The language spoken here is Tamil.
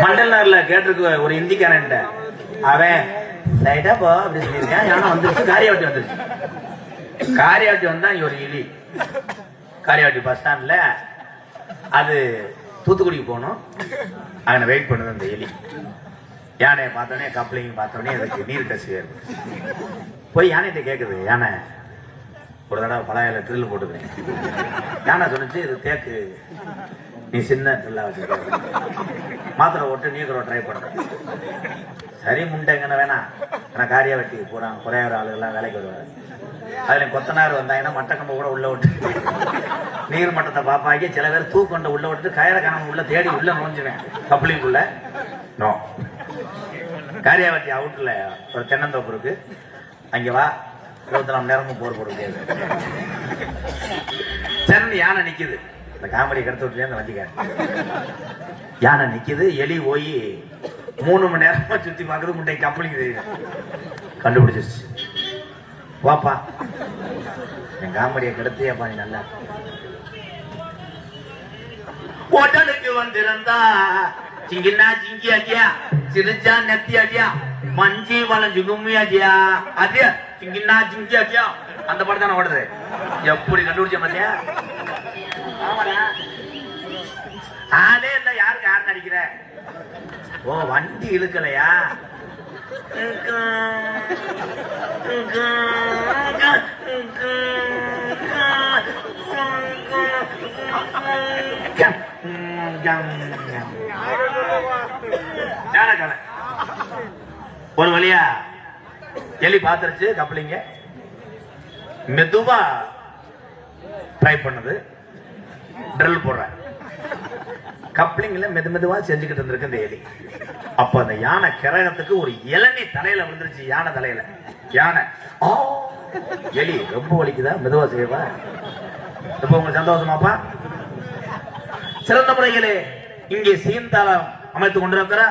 மண்டல்நார்ல கேட்டிருக்கு ஒரு இந்திக்காரன், அவன் லைட்டா போ அப்படி சொல்லியிருக்கேன். யானை வந்துருச்சு, காரியாவட்டி வந்துருச்சு. காரியாவட்டி வந்தா ஒரு எலி. காரியாவட்டி பஸ் ஸ்டாண்ட்ல அது தூத்துக்குடிக்கு போகணும். அங்கே வெயிட் பண்ணுது அந்த எலி. யானையை பார்த்தோடனே கப்ளிங் பார்த்தோடனே அதுக்கு நீர் கசி போய் யானைகிட்ட கேட்குது. யானை ஒரு தடவை பழைய ட்ரில் போட்டுக்கிறேன். யானை சொன்னிச்சு, இது தேக்கு, நீ சின்ன ட்ரில்லா வச்சுக்க, மாத்திரை ஓட்டு நீக்கிறோம் ட்ரை பண்ணுறேன். சரி முண்டைங்கன்னு வேணாம். ஆனால் காரியா வெட்டி போகிறாங்க, குறையாத ஆளுகள்லாம் வேலைக்கு வருவாங்க. அதில் கொத்தனார் வந்தாங்கன்னா மட்டக்கம்பை கூட உள்ள விட்டு நீர் மட்டத்தை பாப்பாக்கி சில பேர் தூக்கொண்ட உள்ள விட்டு கயிறை காணாம உள்ள தேடி உள்ள நுழைஞ்சுவேன் கப்ளிங்குள்ள. நோ, காரியா வெட்டி அவுட்டில் ஒரு தென்னந்தோப்பு இருக்கு, அங்கே வா, 24 மணி நேரமும் போர் போட முடியாது. சரி, யானை நிக்குது. இந்த காமெடி கடத்த விட்டுல அந்த வண்டிக்கார யானை நிக்குது. எலி போய் 3 மணி நேரமா சுத்தி பார்க்குறது, முட்டை கப்ளிங் தெரியுது, கண்டுபிடிச்சிருச்சு. வாப்பா, என் காமெடியை கெடுத்தியாப்பா நீ. நல்லா ஹோட்டலுக்கு வந்திருந்தா சிங்கினா சிங்கி அடியா, சிரிச்சா நெத்தி அடியா, மஞ்சி வளைஞ்சு கும்மி அடியா, அது சிங்கினா சிங்கி அடியா. அந்த படம் தானே ஓடுது. எப்படி கண்டுபிடிச்ச பாத்தியா? ஆளே இல்ல, யாருக்கு யாரு நடிக்கிற? ஓ, வண்டி இழுக்கலையா? ஒரு வழியா எலி பாத்துருச்சு கப்ளிங்க. மெதுவா ட்ரை பண்ணுது, ட்ரில் போடுற கப்ளிங்ல மெதுவா செஞ்சுக்கிட்டு இருந்திருக்கு இந்த எலி. அப்ப அந்த யானை கிரகத்துக்கு ஒரு இளநீ தலையில விழுந்துருச்சு. யானை தலையில. யானை எலி ரொம்ப வலிக்குதா, மெதுவா செய்வா. இப்ப உங்களுக்கு சந்தோஷமாப்பா? சிறந்த முறைகளே இங்கே சீன்தாளம் அமைத்துக் கொண்டிருக்கிற